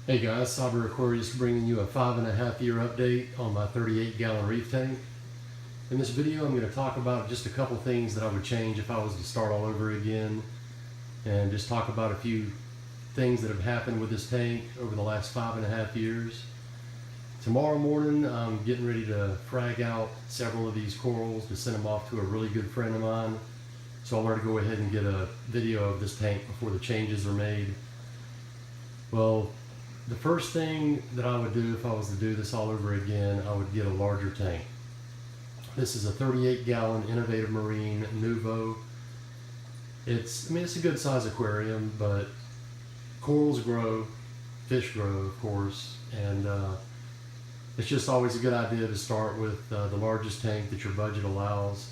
Hey guys, Cyber Aquarius bringing you a 5.5 year update on my 38-gallon reef tank. In this video I'm going to talk about just a couple things that I would change if I was to start all over again, and just talk about a few things that have happened with this tank over the last 5.5 years. Tomorrow morning I'm getting ready to frag out several of these corals to send them off to a really good friend of mine. So I wanted to go ahead and get a video of this tank before the changes are made. Well, the first thing that I would do if I was to do this all over again, I would get a larger tank. This is a 38-gallon Innovative Marine Nuvo. It's a good size aquarium, but corals grow, fish grow, of course, and it's just always a good idea to start with the largest tank that your budget allows.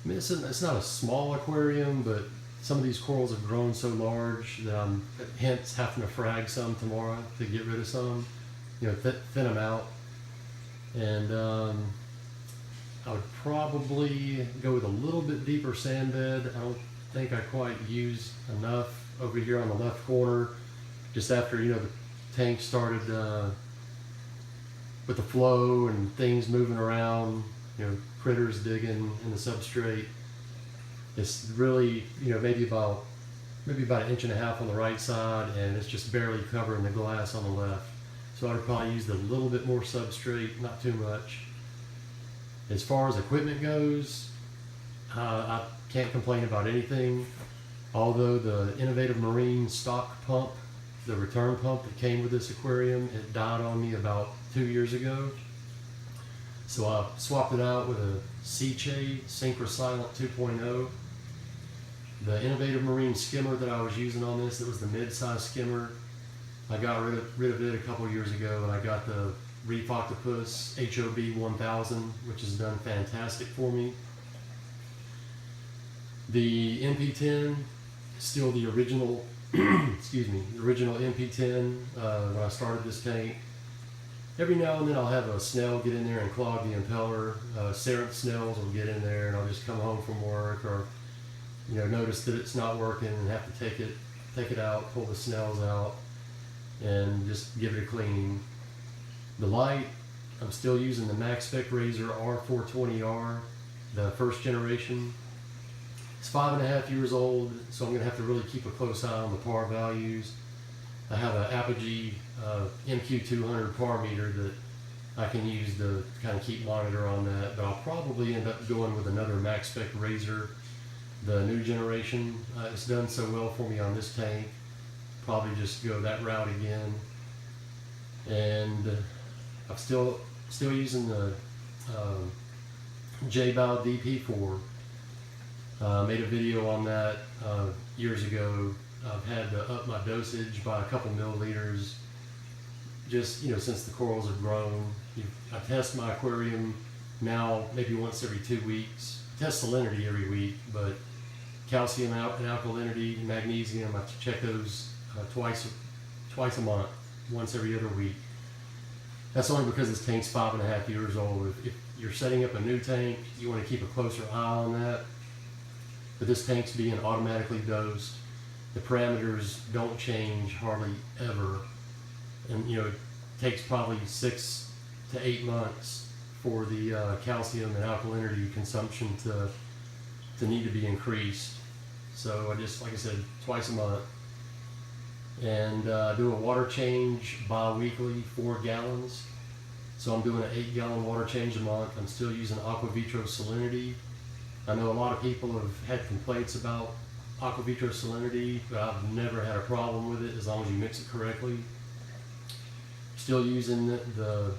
It's not a small aquarium, but some of these corals have grown so large that I'm hence having to frag some tomorrow to get rid of some, thin them out. And I would probably go with a little bit deeper sand bed. I don't think I quite used enough over here on the left corner, just after the tank started with the flow and things moving around, critters digging in the substrate. It's really, maybe about 1.5 inches on the right side, and it's just barely covering the glass on the left. So I'd probably use a little bit more substrate, not too much. As far as equipment goes, I can't complain about anything. Although the Innovative Marine stock pump, the return pump that came with this aquarium, it died on me about 2 years ago. So I swapped it out with a Seachay Synchrosilent 2.0. The Innovative Marine skimmer that I was using on this, it was the mid-size skimmer. I got rid of it a couple years ago, and I got the Reef Octopus HOB 1000, which has done fantastic for me. The MP10 is still the original, excuse me, the original MP10 when I started this tank. Every now and then I'll have a snail get in there and clog the impeller. Cerent snails will get in there, and I'll just come home from work, or notice that it's not working and have to take it out, pull the snails out, and just give it a cleaning. The light, I'm still using the Max Spec Razor R420R, the first generation. It's 5.5 years old, so I'm going to have to really keep a close eye on the par values. I have an Apogee MQ200 par meter that I can use to kind of keep monitor on that, but I'll probably end up going with another Max Spec Razor, the new generation. It's done so well for me on this tank, probably just go that route again. And I'm still using the J-Bow DP4. Made a video on that years ago. I've had to up my dosage by a couple milliliters, just since the corals have grown. I test my aquarium now maybe once every 2 weeks. I test salinity every week, but calcium and alkalinity, magnesium, I have to check those twice a month, once every other week. That's only because this tank's 5.5 years old. If you're setting up a new tank, you want to keep a closer eye on that. But this tank's being automatically dosed. The parameters don't change hardly ever, and it takes probably 6 to 8 months for the calcium and alkalinity consumption to need to be increased. So I just, like I said, twice a month, and do a water change bi-weekly, 4 gallons. So I'm doing an 8-gallon water change a month. I'm still using Aquavitro salinity. I know a lot of people have had complaints about Aquavitro salinity, but I've never had a problem with it as long as you mix it correctly. Still using the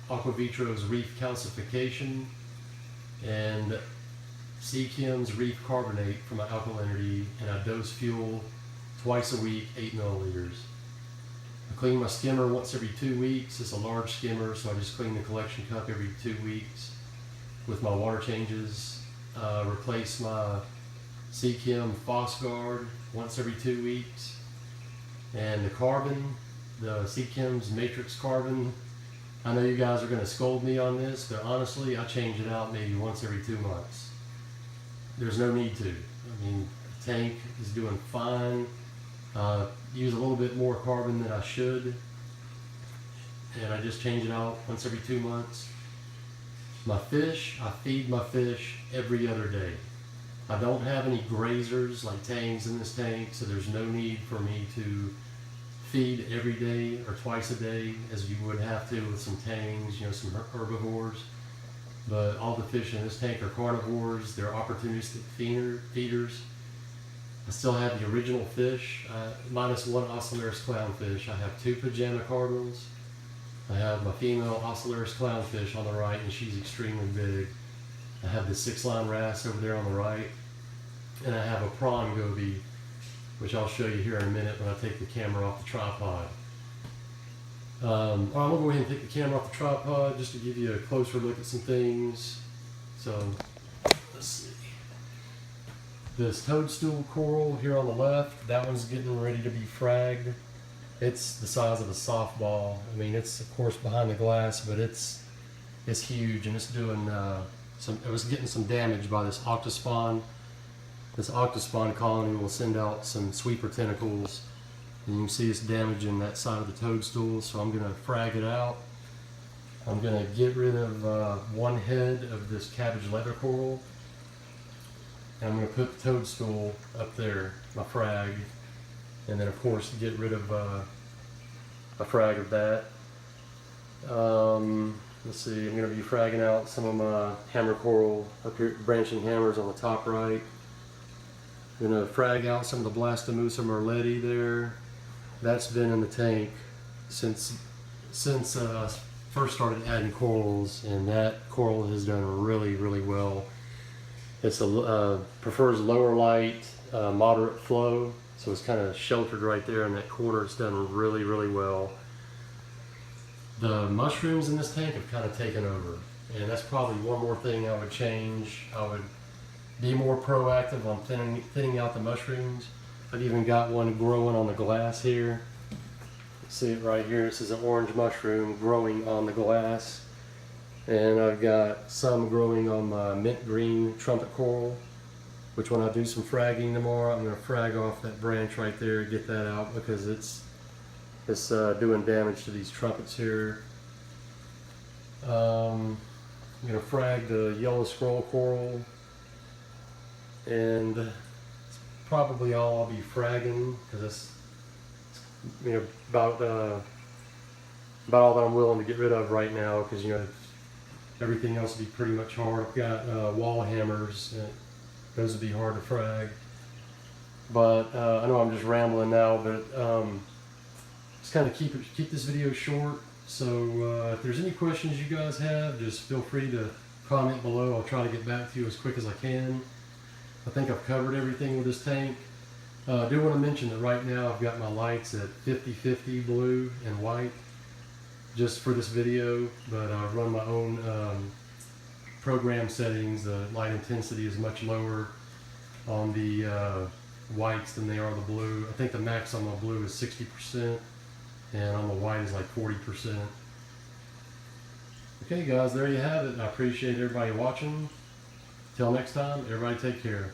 Aquavitro's Reef calcification and Seachem's Reef carbonate for my alkalinity, and I dose fuel twice a week, 8 milliliters. I clean my skimmer once every 2 weeks. It's a large skimmer, so I just clean the collection cup every 2 weeks with my water changes. Replace my Seachem Phosguard once every 2 weeks. And the carbon, the Seachem's Matrix Carbon, I know you guys are going to scold me on this, but honestly, I change it out maybe once every 2 months. There's no need to. I mean, tank is doing fine. Use a little bit more carbon than I should, and I just change it out once every 2 months. My fish, I feed my fish every other day. I don't have any grazers like tangs in this tank, so there's no need for me to feed every day or twice a day as you would have to with some tangs, you know, some herbivores. But all the fish in this tank are carnivores. They're opportunistic feeders. I still have the original fish, minus one Ocellaris clownfish. I have 2 pajama cardinals. I have my female Ocellaris clownfish on the right, and she's extremely big. I have the 6-line wrasse over there on the right, and I have a prawn goby, which I'll show you here in a minute when I take the camera off the tripod. I'm gonna go ahead and take the camera off the tripod just to give you a closer look at some things. So, let's see. This toadstool coral here on the left, that one's getting ready to be fragged. It's the size of a softball. I mean, it's of course behind the glass, but it's huge, and it's doing it was getting some damage by this octospawn. This octospawn colony will send out some sweeper tentacles, and you can see it's damaging that side of the toadstool, so I'm gonna frag it out. I'm gonna get rid of one head of this cabbage leather coral, and I'm gonna put the toadstool up there, my frag, and then of course get rid of a frag of that. Let's see, I'm going to be fragging out some of my hammer coral up here, branching hammers on the top right. I'm going to frag out some of the Blastomusa merletti there. That's been in the tank since I first started adding corals, and that coral has done really, really well. It's prefers lower light, moderate flow, so it's kind of sheltered right there in that corner. It's done really, really well. The mushrooms in this tank have kind of taken over, and that's probably one more thing I would change. I would be more proactive on thinning out the mushrooms. I've even got one growing on the glass here. See it right here. This is an orange mushroom growing on the glass, and I've got some growing on my mint green trumpet coral, which when I do some fragging tomorrow, I'm going to frag off that branch right there, get that out, because it's doing damage to these trumpets here. I'm going to frag the yellow scroll coral, and it's probably all I'll be fragging, because it's about all that I'm willing to get rid of right now, because everything else will be pretty much hard. I've got wall hammers, those would be hard to frag. But I know I'm just rambling now, but just kind of keep this video short. So if there's any questions you guys have, just feel free to comment below. I'll try to get back to you as quick as I can. I think I've covered everything with this tank. I do want to mention that right now I've got my lights at 50-50 blue and white just for this video, but I've run my own program settings. The light intensity is much lower on the whites than they are the blue. I think the max on my blue is 60%, and on the white is like 40%. Okay guys, there you have it. I appreciate everybody watching. Till next time, everybody take care.